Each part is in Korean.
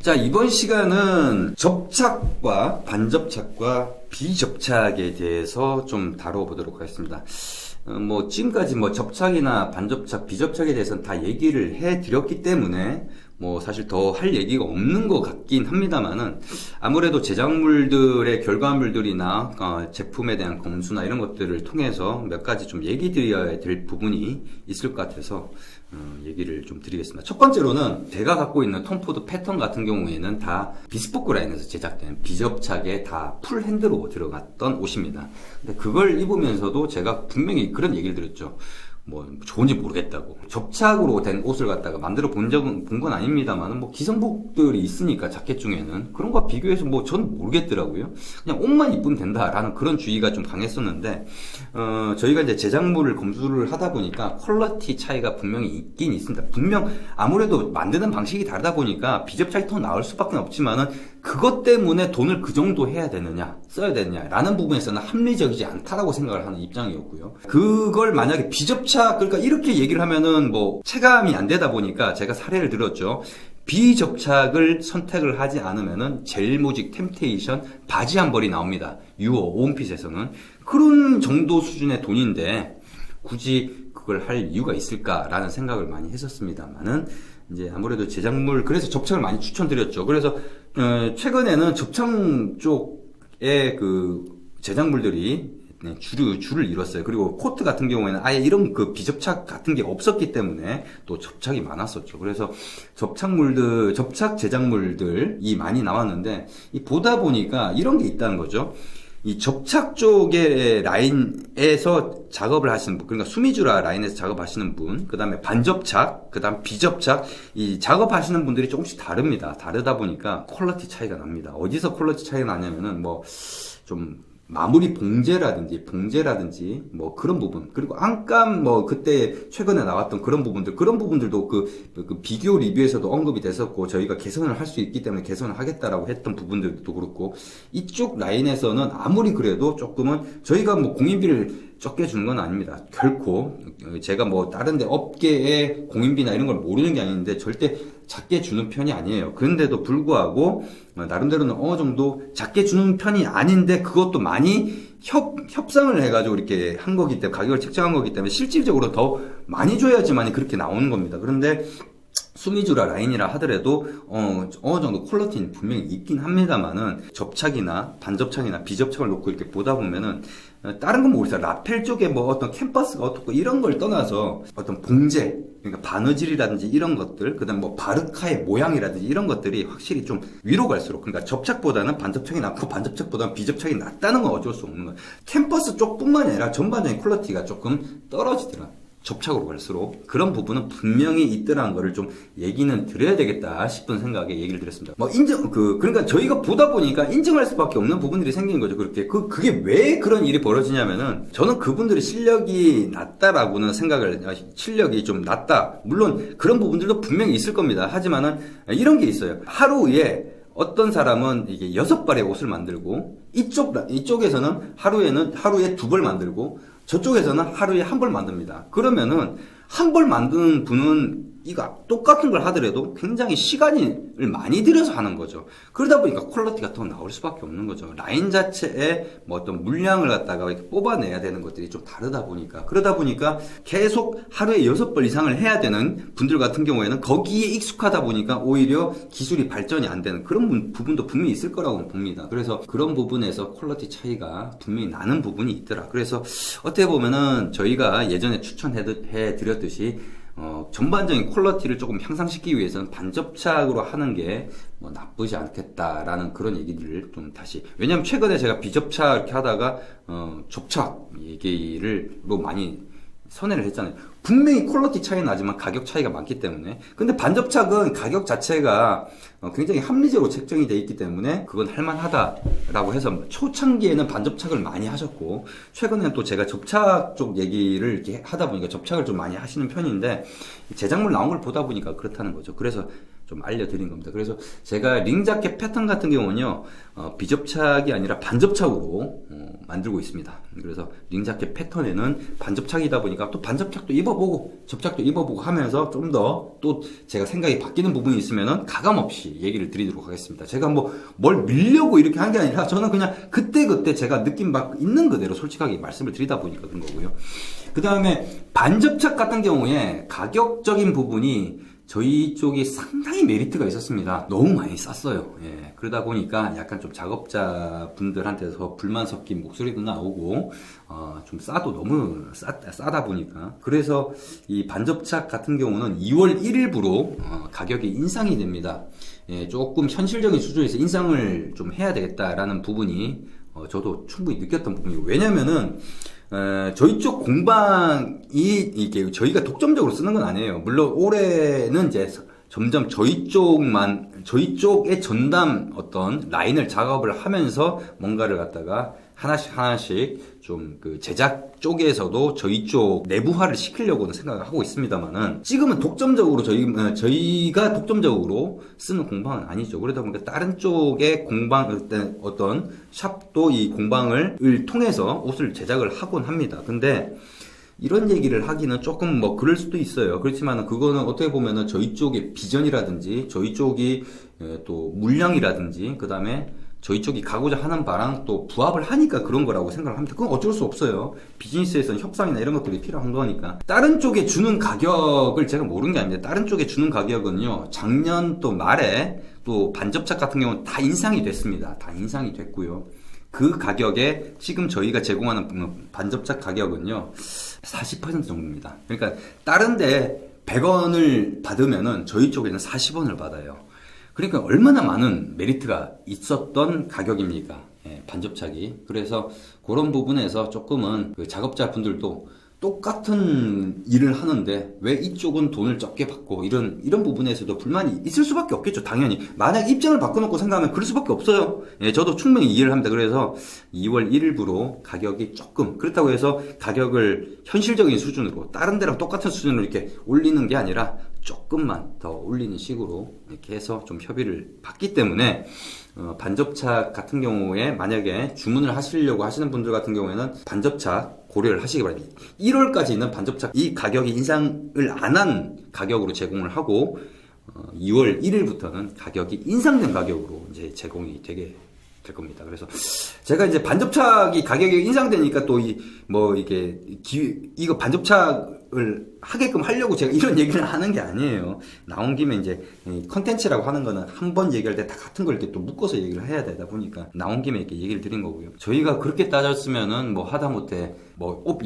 자, 이번 시간은 접착과 반접착과 비접착에 대해서 좀 다뤄보도록 하겠습니다. 지금까지 접착이나 반접착, 비접착에 대해서는 다 얘기를 해드렸기 때문에 사실 더 할 얘기가 없는 것 같긴 합니다만은, 아무래도 제작물들의 결과물들이나 제품에 대한 검수나 이런 것들을 통해서 몇 가지 좀 얘기 드려야 될 부분이 있을 것 같아서 얘기를 좀 드리겠습니다. 첫 번째로는 제가 갖고 있는 톰포드 패턴 같은 경우에는 다 비스포크 라인에서 제작된 비접착에 다 풀 핸드로 들어갔던 옷입니다. 근데 그걸 입으면서도 제가 분명히 그런 얘기를 드렸죠. 좋은지 모르겠다고. 접착으로 된 옷을 갖다가 만들어 본 건 아닙니다만, 기성복들이 있으니까, 자켓 중에는. 그런 거와 비교해서 전 모르겠더라고요. 그냥 옷만 입으면 된다라는 그런 주의가 좀 강했었는데, 저희가 이제 제작물을 검수를 하다 보니까 퀄리티 차이가 분명히 있긴 있습니다. 분명, 아무래도 만드는 방식이 다르다 보니까 비접착이 더 나을 수밖에 없지만은, 그것 때문에 돈을 그 정도 해야 되느냐, 써야 되느냐라는 부분에서는 합리적이지 않다라고 생각을 하는 입장이었고요. 그걸 만약에 비접착, 그러니까 이렇게 얘기를 하면은 체감이 안 되다 보니까 제가 사례를 들었죠. 비접착을 선택을 하지 않으면은 젤모직 템테이션 바지 한 벌이 나옵니다. 유어 온핏에서는. 그런 정도 수준의 돈인데 굳이 그걸 할 이유가 있을까라는 생각을 많이 했었습니다만은, 이제 아무래도 제작물, 그래서 접착을 많이 추천드렸죠. 그래서 최근에는 접착 쪽의 제작물들이 줄을 이뤘어요. 그리고 코트 같은 경우에는 아예 이런 비접착 같은 게 없었기 때문에 또 접착이 많았었죠. 그래서 접착 제작물들이 많이 나왔는데, 보다 보니까 이런 게 있다는 거죠. 이 접착 쪽의 라인에서 작업을 하시는 분, 그러니까 수미주라 라인에서 작업하시는 분, 그 다음에 반접착, 그 다음 비접착, 이 작업하시는 분들이 조금씩 다릅니다. 다르다 보니까 퀄리티 차이가 납니다. 어디서 퀄리티 차이가 나냐면은 좀 마무리 봉제라든지 그런 부분, 그리고 안감 그때 최근에 나왔던 그런 부분들도 비교 리뷰에서도 언급이 됐었고, 저희가 개선을 할 수 있기 때문에 개선을 하겠다라고 했던 부분들도 그렇고, 이쪽 라인에서는 아무리 그래도 조금은 저희가 공인비를 적게 주는 건 아닙니다. 결코 제가 다른 데 업계의 공인비나 이런 걸 모르는 게 아닌데 절대 작게 주는 편이 아니에요. 그런데도 불구하고 나름대로는 어느 정도 작게 주는 편이 아닌데, 그것도 많이 협상을 해가지고 이렇게 한 거기 때문에, 가격을 책정한 거기 때문에 실질적으로 더 많이 줘야지만이 그렇게 나오는 겁니다. 그런데 수미주라 라인이라 하더라도 어느 정도 퀄리티는 분명히 있긴 합니다만은, 접착이나 반접착이나 비접착을 놓고 이렇게 보다 보면은 다른 건 모르겠어요. 라펠 쪽에 어떤 캠퍼스가 어떻고 이런 걸 떠나서 어떤 봉제, 그러니까 바느질이라든지 이런 것들, 그 다음 바르카의 모양이라든지 이런 것들이 확실히 좀 위로 갈수록, 그러니까 접착보다는 반접착이 낫고 반접착보다는 비접착이 낫다는 건 어쩔 수 없는 거예요. 캠퍼스 쪽뿐만이 아니라 전반적인 퀄리티가 조금 떨어지더라. 접착으로 갈수록 그런 부분은 분명히 있더라는 거를 좀 얘기는 드려야 되겠다 싶은 생각에 얘기를 드렸습니다. 그러니까 저희가 보다 보니까 인정할 수밖에 없는 부분들이 생기는 거죠. 그게 왜 그런 일이 벌어지냐면은, 저는 그분들의 실력이 낮다라고는 실력이 좀 낮다. 물론 그런 부분들도 분명히 있을 겁니다. 하지만은 이런 게 있어요. 하루에 어떤 사람은 이게 6벌의 옷을 만들고, 이쪽에서는 하루에 2벌 만들고, 저쪽에서는 하루에 1벌 만듭니다. 그러면은 한 벌 만드는 분은 이거 똑같은 걸 하더라도 굉장히 시간을 많이 들여서 하는 거죠. 그러다 보니까 퀄리티가 더 나올 수밖에 없는 거죠. 라인 자체에 어떤 물량을 갖다가 이렇게 뽑아내야 되는 것들이 좀 다르다 보니까, 그러다 보니까 계속 하루에 6벌 이상을 해야 되는 분들 같은 경우에는 거기에 익숙하다 보니까 오히려 기술이 발전이 안 되는 그런 부분도 분명히 있을 거라고 봅니다. 그래서 그런 부분에서 퀄리티 차이가 분명히 나는 부분이 있더라. 그래서 어떻게 보면은 저희가 예전에 추천해 드렸듯이 전반적인 퀄리티를 조금 향상시키기 위해서는 반접착으로 하는 게 나쁘지 않겠다라는 그런 얘기들을 좀 다시, 왜냐면 최근에 제가 비접착 이렇게 하다가 접착 얘기를 많이 선회를 했잖아요. 분명히 퀄리티 차이 나지만 가격 차이가 많기 때문에. 근데 반접착은 가격 자체가 굉장히 합리적으로 책정이 돼 있기 때문에 그건 할만하다라고 해서, 초창기에는 반접착을 많이 하셨고, 최근에는 또 제가 접착 쪽 얘기를 이렇게 하다 보니까 접착을 좀 많이 하시는 편인데, 제작물 나온 걸 보다 보니까 그렇다는 거죠. 그래서 좀 알려드린 겁니다. 그래서 제가 링자켓 패턴 같은 경우는요, 비접착이 아니라 반접착으로 만들고 있습니다. 그래서 링자켓 패턴에는 반접착이다 보니까 또 반접착도 입어보고 접착도 입어보고 하면서 좀 더 또 제가 생각이 바뀌는 부분이 있으면은 가감없이 얘기를 드리도록 하겠습니다. 제가 뭐 뭘 밀려고 이렇게 한 게 아니라 저는 그냥 그때그때 제가 느낌 막 있는 그대로 솔직하게 말씀을 드리다 보니까 그런 거고요. 그 다음에 반접착 같은 경우에 가격적인 부분이 저희 쪽이 상당히 메리트가 있었습니다. 너무 많이 쌌어요. 예, 그러다 보니까 약간 좀 작업자 분들한테서 불만 섞인 목소리도 나오고, 좀 싸도 너무 싸다 보니까. 그래서 이 반접착 같은 경우는 2월 1일부로 가격이 인상이 됩니다. 예, 조금 현실적인 수준에서 인상을 좀 해야 되겠다라는 부분이 저도 충분히 느꼈던 부분이고, 왜냐면은 저희 쪽 공방이 이게 저희가 독점적으로 쓰는 건 아니에요. 물론 올해는 이제 점점 저희 쪽의 전담 어떤 라인을 작업을 하면서 뭔가를 갖다가 하나씩 좀 그 제작 쪽에서도 저희 쪽 내부화를 시키려고는 생각을 하고 있습니다만은, 지금은 독점적으로 저희가 독점적으로 쓰는 공방은 아니죠. 그러다 보니까 다른 쪽의 공방, 어떤 샵도 이 공방을 통해서 옷을 제작을 하곤 합니다. 근데 이런 얘기를 하기는 조금 뭐 그럴 수도 있어요. 그렇지만은 그거는 어떻게 보면은 저희 쪽의 비전이라든지 저희 쪽이 또 물량이라든지 그 다음에 저희 쪽이 가고자 하는 바랑 또 부합을 하니까 그런 거라고 생각을 합니다. 그건 어쩔 수 없어요. 비즈니스에서는 협상이나 이런 것들이 필요한 거니까. 다른 쪽에 주는 가격을 제가 모르는 게 아닙니다. 다른 쪽에 주는 가격은요, 작년 또 말에 또 반접착 같은 경우는 다 인상이 됐습니다. 다 인상이 됐고요. 그 가격에 지금 저희가 제공하는 반접착 가격은요 40% 정도입니다. 그러니까 다른데 100원을 받으면은 저희 쪽에는 40원을 받아요. 그러니까 얼마나 많은 메리트가 있었던 가격입니까? 예, 반접착이. 그래서 그런 부분에서 조금은 그 작업자분들도 똑같은 일을 하는데 왜 이쪽은 돈을 적게 받고 이런 부분에서도 불만이 있을 수밖에 없겠죠. 당연히 만약 입장을 바꿔놓고 생각하면 그럴 수밖에 없어요. 예, 저도 충분히 이해를 합니다. 그래서 2월 1일부로 가격이 조금, 그렇다고 해서 가격을 현실적인 수준으로 다른 데랑 똑같은 수준으로 이렇게 올리는 게 아니라 조금만 더 올리는 식으로 이렇게 해서 좀 협의를 받기 때문에 반접착 같은 경우에 만약에 주문을 하시려고 하시는 분들 같은 경우에는 반접착 고려를 하시기 바랍니다. 1월까지는 반접착 이 가격이 인상을 안 한 가격으로 제공을 하고 2월 1일부터는 가격이 인상된 가격으로 이제 제공이 되게 될 겁니다. 그래서 제가 이제 반접착이 가격이 인상되니까 또 이거 반접착을 하게끔 하려고 제가 이런 얘기를 하는 게 아니에요. 나온 김에 이제 컨텐츠라고 하는 거는 한 번 얘기할 때 다 같은 걸 이렇게 또 묶어서 얘기를 해야 되다 보니까 나온 김에 이렇게 얘기를 드린 거고요. 저희가 그렇게 따졌으면은 뭐 하다못해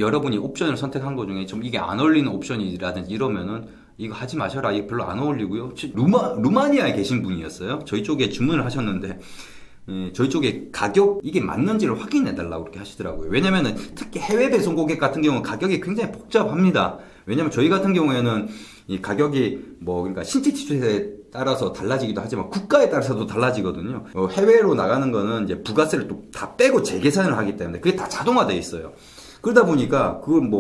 여러분이 옵션을 선택한 것 중에 좀 이게 안 어울리는 옵션이라든지 이러면은 이거 하지 마셔라. 이거 별로 안 어울리고요. 루마니아에 계신 분이었어요. 저희 쪽에 주문을 하셨는데 저희 쪽에 가격 이게 맞는지를 확인해 달라고 그렇게 하시더라고요. 왜냐면은 특히 해외 배송 고객 같은 경우는 가격이 굉장히 복잡합니다. 왜냐면 저희 같은 경우에는 이 가격이 그러니까 신체 지수에 따라서 달라지기도 하지만 국가에 따라서도 달라지거든요. 해외로 나가는 거는 이제 부가세를 또 다 빼고 재계산을 하기 때문에 그게 다 자동화되어 있어요. 그러다 보니까 그걸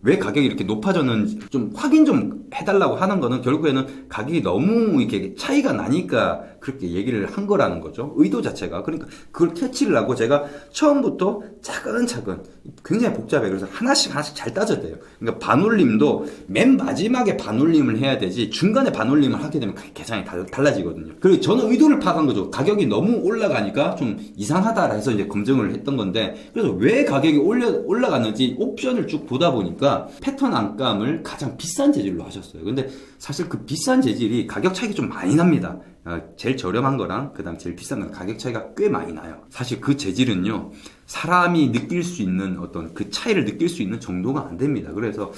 왜 가격이 이렇게 높아졌는지 좀 확인 좀 해달라고 하는 거는 결국에는 가격이 너무 이렇게 차이가 나니까 그렇게 얘기를 한 거라는 거죠. 의도 자체가. 그러니까 그걸 캐치를 하고 제가 처음부터 차근차근 굉장히 복잡해요. 그래서 하나씩 잘 따져야 돼요. 그러니까 반올림도 맨 마지막에 반올림을 해야 되지 중간에 반올림을 하게 되면 계산이 달라지거든요. 그리고 저는 의도를 파악한 거죠. 가격이 너무 올라가니까 좀 이상하다 해서 이제 검증을 했던 건데, 그래서 왜 가격이 올라갔는지 옵션을 쭉 보다 보니까 패턴 안감을 가장 비싼 재질로 하셨어요. 근데 사실 그 비싼 재질이 가격 차이가 좀 많이 납니다. 제일 저렴한 거랑 그 다음 제일 비싼 건 가격 차이가 꽤 많이 나요. 사실 그 재질은요 사람이 느낄 수 있는 어떤 그 차이를 느낄 수 있는 정도가 안 됩니다. 그래서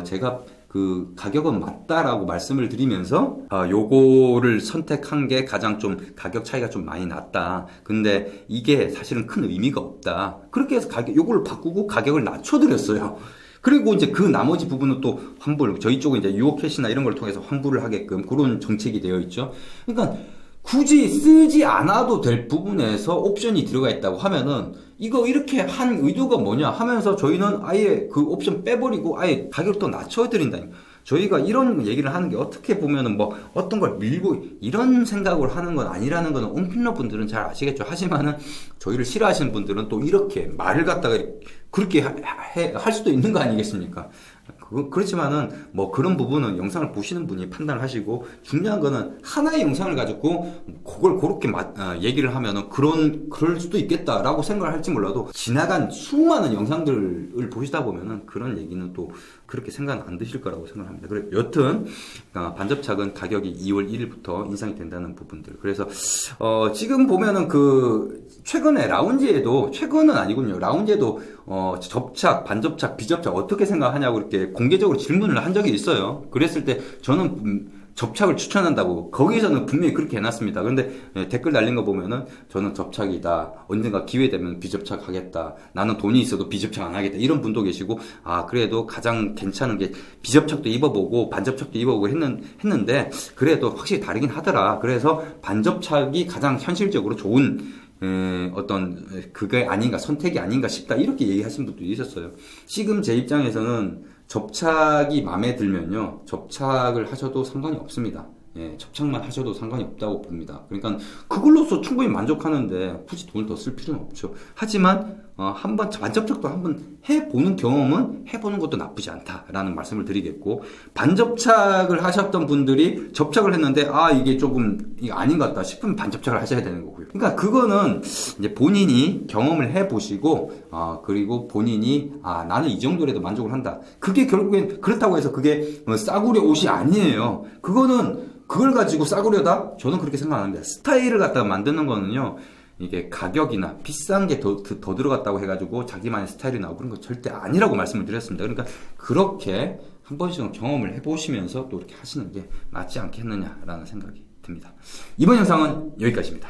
제가 그 가격은 맞다라고 말씀을 드리면서 요거를 선택한 게 가장 좀 가격 차이가 좀 많이 났다. 근데 이게 사실은 큰 의미가 없다. 그렇게 해서 요거를 바꾸고 가격을 낮춰드렸어요. 그리고 이제 그 나머지 부분은 또 환불, 저희 쪽은 이제 유오캐시나 이런 걸 통해서 환불을 하게끔 그런 정책이 되어 있죠. 그러니까 굳이 쓰지 않아도 될 부분에서 옵션이 들어가 있다고 하면은 이거 이렇게 한 의도가 뭐냐 하면서 저희는 아예 그 옵션 빼버리고 아예 가격을 또 낮춰드린다니까. 저희가 이런 얘기를 하는 게 어떻게 보면은 뭐 어떤 걸 밀고 이런 생각으로 하는 건 아니라는 거는 온필러 분들은 잘 아시겠죠. 하지만은 저희를 싫어하시는 분들은 또 이렇게 말을 갖다가 그렇게 할 수도 있는 거 아니겠습니까? 그렇지만은 뭐 그런 부분은 영상을 보시는 분이 판단을 하시고, 중요한 거는 하나의 영상을 가지고 그걸 그렇게 얘기를 하면은 그럴 수도 있겠다라고 생각을 할지 몰라도, 지나간 수많은 영상들을 보시다 보면은 그런 얘기는 또 그렇게 생각 안 드실 거라고 생각합니다. 그래, 여튼 반접착은 가격이 2월 1일부터 인상이 된다는 부분들. 그래서 지금 보면은 최근에 라운지에도, 최근은 아니군요. 라운지에도 접착, 반접착, 비접착 어떻게 생각하냐고 이렇게 공개적으로 질문을 한 적이 있어요. 그랬을 때 저는 접착을 추천한다고 거기서는 분명히 그렇게 해놨습니다. 그런데 댓글 달린 거 보면은 저는 접착이다, 언젠가 기회 되면 비접착 하겠다, 나는 돈이 있어도 비접착 안 하겠다, 이런 분도 계시고, 그래도 가장 괜찮은 게 비접착도 입어보고 반접착도 입어보고 했는데 그래도 확실히 다르긴 하더라. 그래서 반접착이 가장 현실적으로 좋은 그게 아닌가, 선택이 아닌가 싶다, 이렇게 얘기하신 분도 있었어요. 지금 제 입장에서는 접착이 마음에 들면요, 접착을 하셔도 상관이 없습니다. 접착만 하셔도 상관이 없다고 봅니다. 그러니까 그걸로서 충분히 만족하는데 굳이 돈을 더 쓸 필요는 없죠. 하지만 한번 반접착도 한번 해보는 경험은 해보는 것도 나쁘지 않다라는 말씀을 드리겠고, 반접착을 하셨던 분들이 접착을 했는데 이게 조금 이게 아닌 것 같다 싶으면 반접착을 하셔야 되는 거고요. 그러니까 그거는 이제 본인이 경험을 해보시고 그리고 본인이 나는 이 정도라도 만족을 한다. 그게 결국엔 그렇다고 해서 그게 싸구려 옷이 아니에요. 그걸 가지고 싸구려다? 저는 그렇게 생각 안 합니다. 스타일을 갖다가 만드는 거는요, 이게 가격이나 비싼 게 더 들어갔다고 해가지고 자기만의 스타일이 나오고 그런 거 절대 아니라고 말씀을 드렸습니다. 그러니까 그렇게 한 번씩은 경험을 해보시면서 또 이렇게 하시는 게 맞지 않겠느냐라는 생각이 듭니다. 이번 영상은 여기까지입니다.